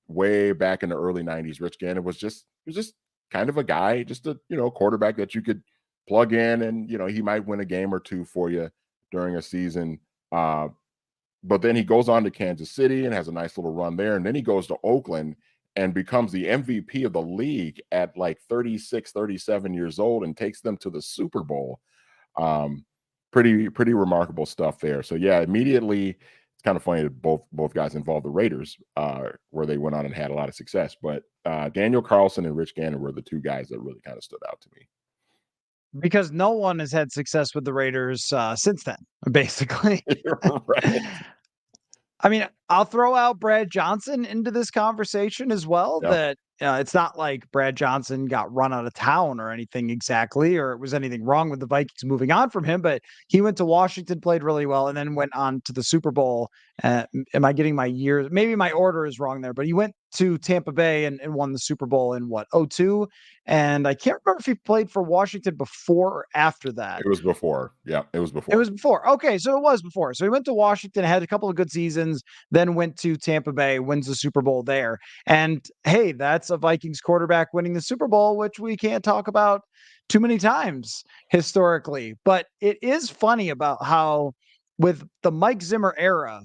Way back in the early '90s, Rich Gannon was just kind of a guy, just a quarterback that you could plug in, and he might win a game or two for you during a season. But then he goes on to Kansas City and has a nice little run there, and then he goes to Oakland and becomes the MVP of the league at like 36, 37 years old and takes them to the Super Bowl. Um, pretty remarkable stuff there. So yeah, immediately it's kind of funny that both guys involved the Raiders, where they went on and had a lot of success. But Daniel Carlson and Rich Gannon were the two guys that really kind of stood out to me. Because no one has had success with the Raiders since then, basically. Right. I mean, I'll throw out Brad Johnson into this conversation as well. Yeah, That it's not like Brad Johnson got run out of town or anything exactly, or it was anything wrong with the Vikings moving on from him. But he went to Washington, played really well, and then went on to the Super Bowl. Am I getting my years? Maybe my order is wrong there, but he went to Tampa Bay and won the Super Bowl in what, 02? And I can't remember if he played for Washington before or after that. it was before. Yeah, it was It before. was before. Okay, so it was before. So he went to Washington, had a couple of good seasons, then went to Tampa Bay, wins the Super Bowl there. And hey, that's a Vikings quarterback winning the Super Bowl, which we can't talk about too many times historically. But it is funny about how with the Mike Zimmer era,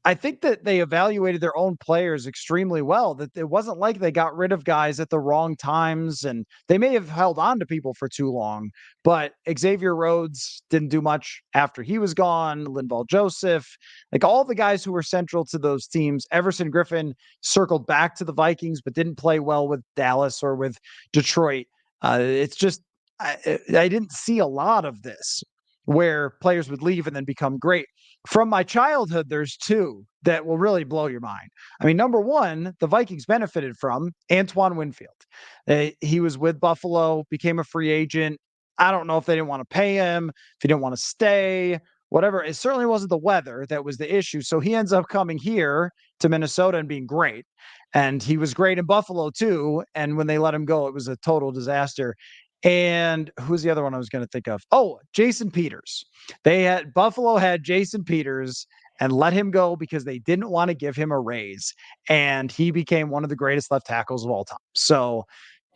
I think that they evaluated their own players extremely well, that it wasn't like they got rid of guys at the wrong times, and they may have held on to people for too long, but Xavier Rhodes didn't do much after he was gone, Linval Joseph, like all the guys who were central to those teams. Everson Griffin circled back to the Vikings, but didn't play well with Dallas or with Detroit. It's just, I didn't see a lot of this where players would leave and then become great. From my childhood, there's two that will really blow your mind. I mean, number one, the Vikings benefited from Antoine Winfield. He was with Buffalo, became a free agent. I don't know if they didn't want to pay him, if he didn't want to stay, whatever. It certainly wasn't the weather that was the issue. So he ends up coming here to Minnesota and being great. And he was great in Buffalo too. And when they let him go, it was a total disaster. And who's the other one I was going to think of? Oh, Jason Peters. They had Buffalo had Jason Peters and let him go because they didn't want to give him a raise, and he became one of the greatest left tackles of all time. So,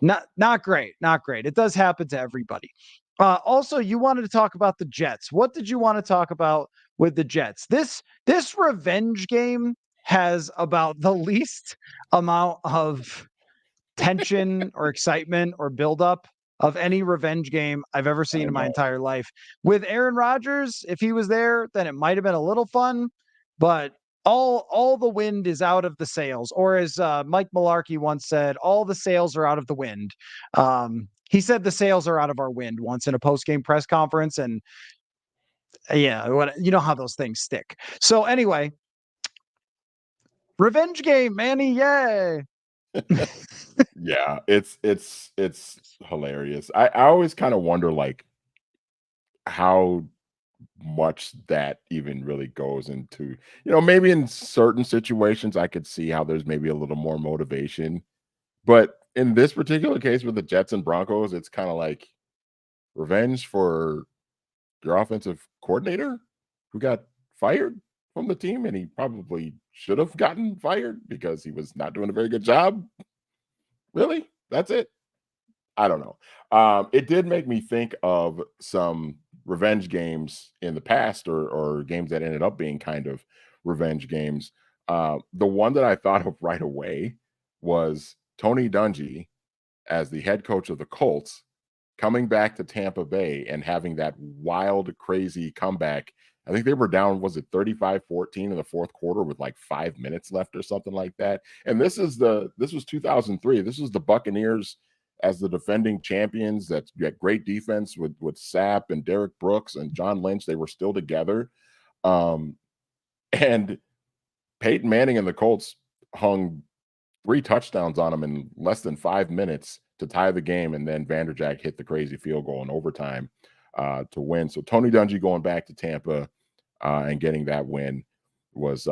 not great, not great. It does happen to everybody. Also, you wanted to talk about the Jets. What did you want to talk about with the Jets? This revenge game has about the least amount of tension or excitement or buildup of any revenge game I've ever seen I in my know. entire life. With Aaron Rodgers, if he was there, then it might have been a little fun, but all the wind is out of the sails, or as Mike Malarkey once said, all the sails are out of the wind. He said the sails are out of our wind once in a post game press conference, and yeah, you know how those things stick. So anyway, revenge game, Manny, yay! Yeah, it's hilarious. I always kind of wonder like how much that even really goes into, maybe in certain situations I could see how there's maybe a little more motivation. But in this particular case with the Jets and Broncos, it's kind of like revenge for your offensive coordinator who got fired from the team, and he probably should have gotten fired because he was not doing a very good job. Really? That's it? I don't know. It did make me think of some revenge games in the past, or games that ended up being kind of revenge games. The one that I thought of right away was Tony Dungy as the head coach of the Colts coming back to Tampa Bay and having that wild, crazy comeback. I think they were down, was it 35-14 in the fourth quarter with like 5 minutes left or something like that. And this was 2003. This was the Buccaneers as the defending champions that got great defense with Sapp and Derek Brooks and John Lynch. They were still together. Um, and Peyton Manning and the Colts hung 3 touchdowns on him in less than 5 minutes to tie the game, and then Vanderjagt hit the crazy field goal in overtime to win. So Tony Dungy going back to Tampa and getting that win was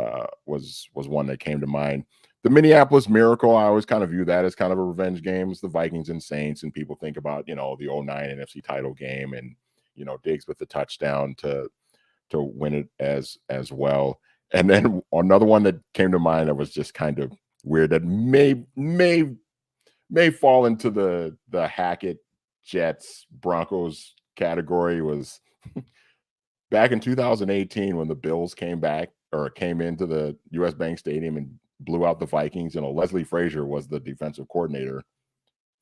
one that came to mind. The Minneapolis Miracle, I always kind of view that as kind of a revenge game. It's the Vikings and Saints, and people think about the '09 NFC title game, and Diggs with the touchdown to win it as well. And then another one that came to mind that was just kind of weird that may fall into the Hackett Jets Broncos category was back in 2018 when the Bills came into the US Bank Stadium and blew out the Vikings. Leslie Frazier was the defensive coordinator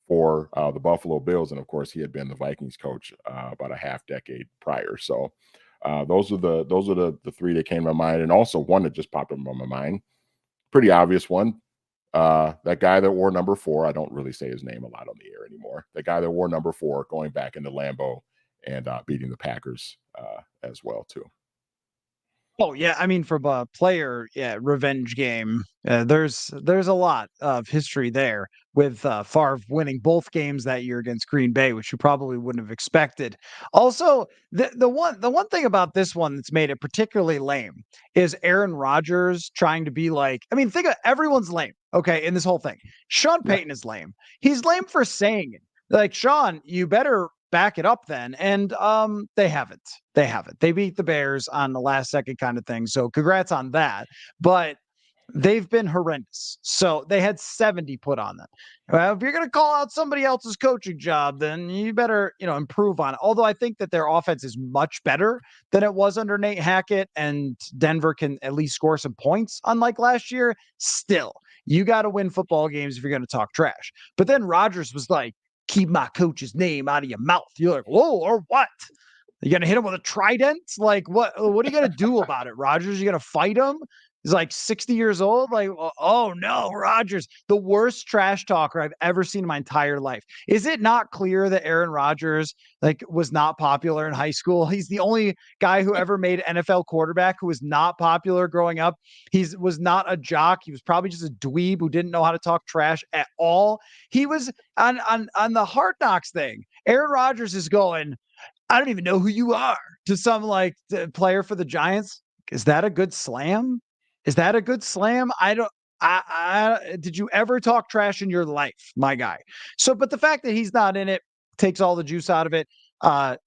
for the Buffalo Bills, and of course he had been the Vikings coach about a half decade prior. So those are the three that came to my mind, and also one that just popped up on my mind. Pretty obvious one. That guy that wore number 4, I don't really say his name a lot on the air anymore. The guy that wore number 4 going back into Lambeau and beating the Packers as well too. Oh yeah, I mean from a player, yeah, revenge game. There's a lot of history there with Favre winning both games that year against Green Bay, which you probably wouldn't have expected. Also, the one thing about this one that's made it particularly lame is Aaron Rodgers trying to be like. I mean, think of everyone's lame. Okay, in this whole thing, Sean Yeah. Payton is lame. He's lame for saying it. Like Sean, you better back it up then. And they haven't. They haven't. They beat the Bears on the last second kind of thing. So congrats on that. But they've been horrendous. So they had 70 put on them. Well, if you're going to call out somebody else's coaching job, then you better, improve on it. Although I think that their offense is much better than it was under Nate Hackett, and Denver can at least score some points, unlike last year. Still, you got to win football games if you're going to talk trash. But then Rodgers was like, keep my coach's name out of your mouth. You're like, whoa, or what? You gonna hit him with a trident? Like, what are you gonna do about it, Rodgers? You gonna fight him? He's like 60 years old. Like, oh no, Rodgers, the worst trash talker I've ever seen in my entire life. Is it not clear that Aaron Rodgers was not popular in high school? He's the only guy who ever made NFL quarterback who was not popular growing up. He was not a jock. He was probably just a dweeb who didn't know how to talk trash at all. He was on the Hard Knocks thing. Aaron Rodgers is going, I don't even know who you are, to some player for the Giants. Is that a good slam? Is that a good slam? I don't. Did you ever talk trash in your life, my guy? So, but the fact that he's not in it takes all the juice out of it.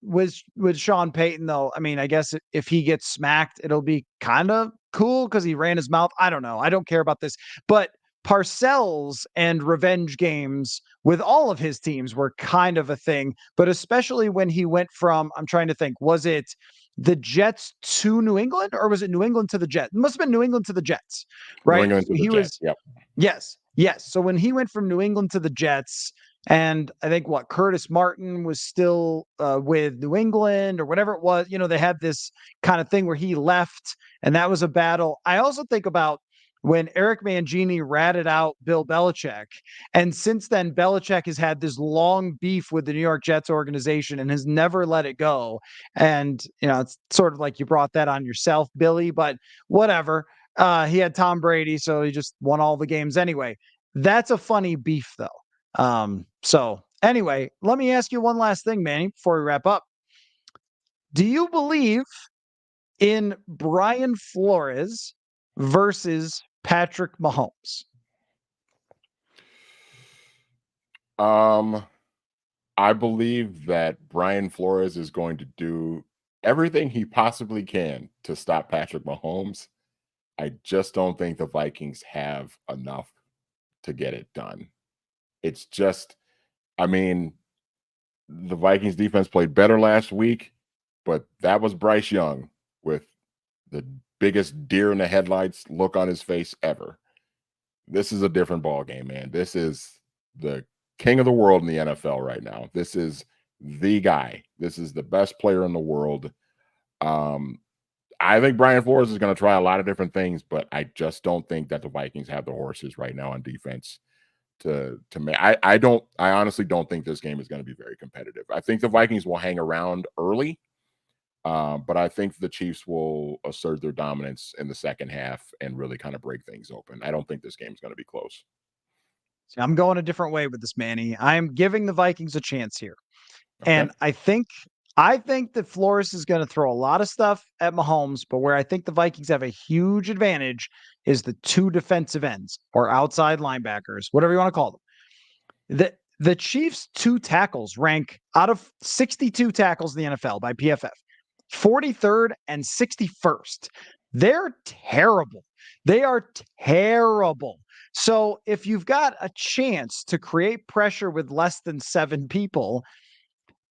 With Sean Payton, though, I mean, I guess if he gets smacked, it'll be kind of cool because he ran his mouth. I don't know. I don't care about this, but Parcells and revenge games with all of his teams were kind of a thing, but especially when he went from, I'm trying to think, was it the Jets to New England or was it New England to the Jets? It must have been New England to the Jets, New right? England to the He Jets. was, Yep. yes, yes. So when he went from New England to the Jets, and I think Curtis Martin was still with New England or whatever it was, they had this kind of thing where he left, and that was a battle. I also think about when Eric Mangini ratted out Bill Belichick. And since then, Belichick has had this long beef with the New York Jets organization and has never let it go. And, it's sort of like you brought that on yourself, Billy, but whatever. He had Tom Brady, so he just won all the games anyway. That's a funny beef, though. So anyway, let me ask you one last thing, Manny, before we wrap up. Do you believe in Brian Flores versus Patrick Mahomes? Um, I believe that Brian Flores is going to do everything he possibly can to stop Patrick Mahomes. I just don't think the Vikings have enough to get it done. It's just, I mean, the Vikings defense played better last week, but that was Bryce Young with the biggest deer in the headlights look on his face ever. This is a different ball game, man. This is the king of the world in the NFL right now. This is the guy. This is the best player in the world. Um, I think Brian Flores is going to try a lot of different things, but I just don't think that the Vikings have the horses right now on defense to make. I honestly don't think this game is going to be very competitive. I think the Vikings will hang around early, but I think the Chiefs will assert their dominance in the second half and really kind of break things open. I don't think this game is going to be close. See, I'm going a different way with this, Manny. I'm giving the Vikings a chance here. Okay. And I think that Flores is going to throw a lot of stuff at Mahomes, but where I think the Vikings have a huge advantage is the two defensive ends or outside linebackers, whatever you want to call them. The Chiefs' two tackles rank out of 62 tackles in the NFL by PFF, 43rd and 61st. They're terrible. They are terrible. So if you've got a chance to create pressure with less than 7 people,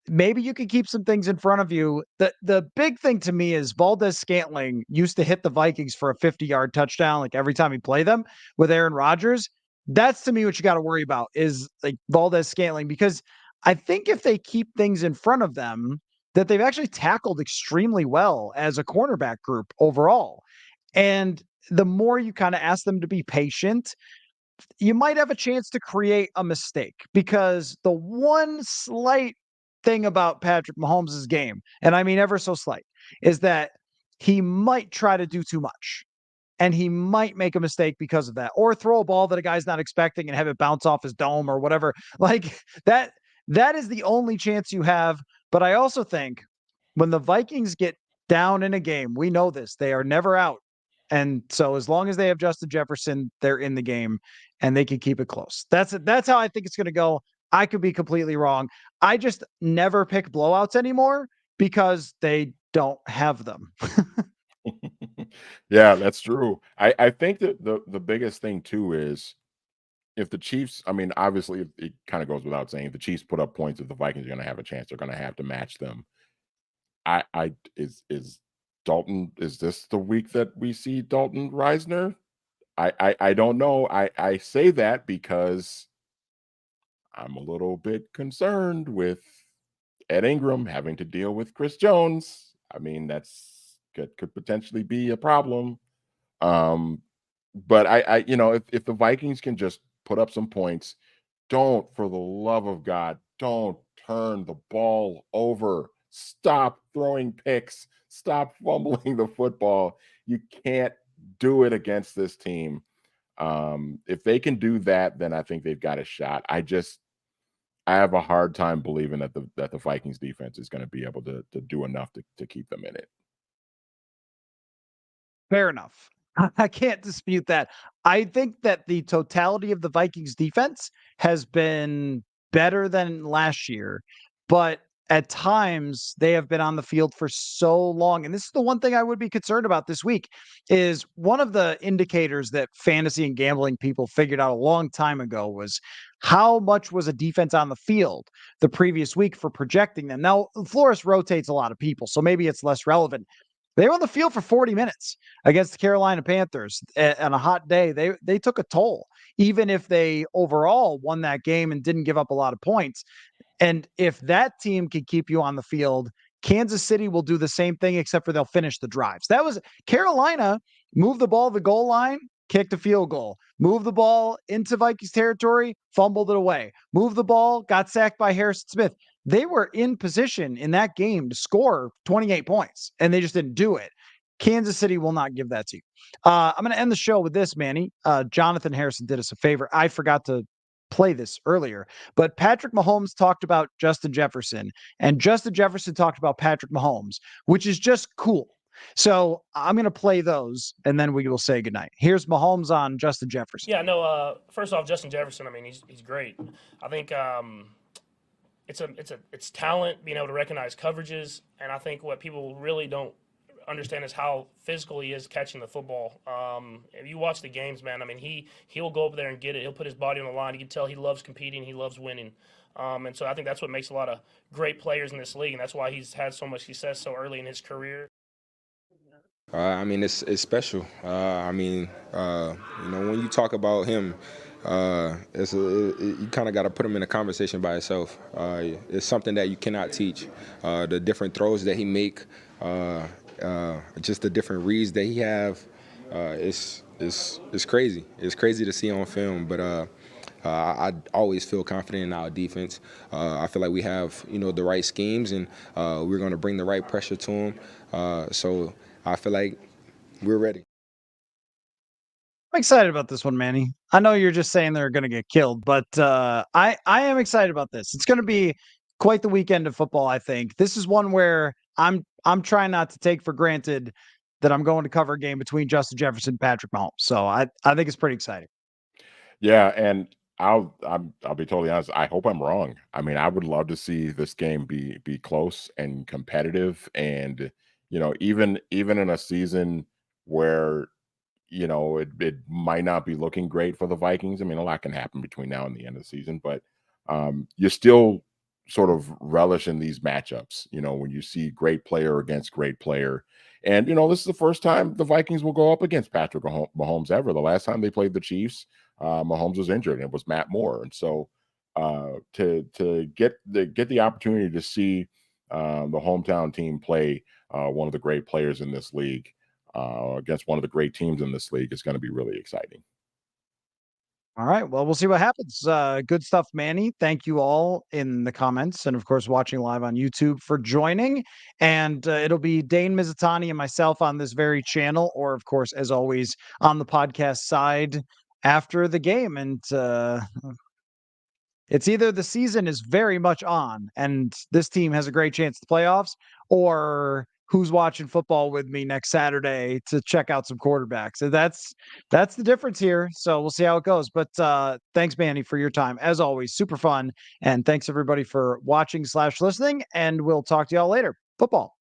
maybe you can keep some things in front of you. The big thing to me is Valdez-Scantling used to hit the Vikings for a 50-yard touchdown like every time he played them with Aaron Rodgers. That's to me what you got to worry about is like Valdez-Scantling, because I think if they keep things in front of them, that they've actually tackled extremely well as a cornerback group overall. And the more you kind of ask them to be patient, you might have a chance to create a mistake, because the one slight thing about Patrick Mahomes' game, and I mean ever so slight, is that he might try to do too much. And he might make a mistake because of that, or throw a ball that a guy's not expecting and have it bounce off his dome or whatever. Like that, that is the only chance you have. But I also think when the Vikings get down in a game, we know this, they are never out. And so as long as they have Justin Jefferson, they're in the game and they can keep it close. That's how I think it's going to go. I could be completely wrong. I just never pick blowouts anymore because they don't have them. Yeah, that's true. I think that the biggest thing too is if the Chiefs, I mean, obviously it kind of goes without saying, if the Chiefs put up points, if the Vikings are going to have a chance, they're going to have to match them. I is Dalton, is this the week that we see Dalton Reisner? I don't know. I say that because I'm a little bit concerned with Ed Ingram having to deal with Chris Jones. I mean, that's could potentially be a problem. Um, but if the Vikings can just put up some points, don't, for the love of God, don't turn the ball over. Stop throwing picks. Stop fumbling the football. You can't do it against this team. If they can do that, then I think they've got a shot. I have a hard time believing that the Vikings defense is going to be able to do enough to keep them in it. Fair enough. I can't dispute that. I think that the totality of the Vikings defense has been better than last year, but at times they have been on the field for so long. And this is the one thing I would be concerned about this week is one of the indicators that fantasy and gambling people figured out a long time ago was how much was a defense on the field the previous week for projecting them. Now, Flores rotates a lot of people, so maybe it's less relevant. They were on the field for 40 minutes against the Carolina Panthers on a hot day. They took a toll, even if they overall won that game and didn't give up a lot of points. And if that team can keep you on the field, Kansas City will do the same thing, except for they'll finish the drives. That was Carolina moved the ball to the goal line, kicked a field goal, moved the ball into Vikings territory, fumbled it away, moved the ball, got sacked by Harrison Smith. They were in position in that game to score 28 points, and they just didn't do it. Kansas City will not give that to you. I'm going to end the show with this, Manny. Jonathan Harrison did us a favor. I forgot to play this earlier, but Patrick Mahomes talked about Justin Jefferson, and Justin Jefferson talked about Patrick Mahomes, which is just cool. So I'm going to play those, and then we will say goodnight. Here's Mahomes on Justin Jefferson. Yeah, no. First off, Justin Jefferson. I mean, he's great. I think it's talent, being able to recognize coverages, and I think what people really don't understand is how physical he is catching the football. If you watch the games, man, I mean, he'll go up there and get it. He'll put his body on the line. You can tell he loves competing. He loves winning. And so I think that's what makes a lot of great players in this league, and that's why he's had so much success so early in his career. I mean, it's special. When you talk about him, you kind of got to put him in a conversation by itself. It's something that you cannot teach. The different throws that he make, just the different reads that he have, it's crazy. It's crazy to see on film, but. I always feel confident in our defense. I feel like we have, the right schemes, and we're going to bring the right pressure to them. So I feel like we're ready. I'm excited about this one, Manny. I know you're just saying they're going to get killed, but I am excited about this. It's going to be quite the weekend of football. I think this is one where I'm trying not to take for granted that I'm going to cover a game between Justin Jefferson and Patrick Mahomes. So I think it's pretty exciting. Yeah, and I'll be totally honest. I hope I'm wrong. I mean, I would love to see this game be close and competitive, and even in a season where it might not be looking great for the Vikings. I mean, a lot can happen between now and the end of the season, but you still sort of relish in these matchups. When you see great player against great player, and this is the first time the Vikings will go up against Patrick Mahomes ever. The last time they played the Chiefs, Mahomes was injured, and it was Matt Moore, and so to get the opportunity to see the hometown team play one of the great players in this league against one of the great teams in this league is going to be really exciting. All right. Well, we'll see what happens. Good stuff, Manny. Thank you all in the comments and, of course, watching live on YouTube for joining. And it'll be Dane Mizutani and myself on this very channel, or, of course, as always, on the podcast side after the game. And it's either the season is very much on and this team has a great chance at the playoffs, or who's watching football with me next Saturday to check out some quarterbacks. So that's the difference here. So we'll see how it goes. But thanks, Manny, for your time. As always, super fun. And thanks everybody for watching / listening. And we'll talk to y'all later. Football.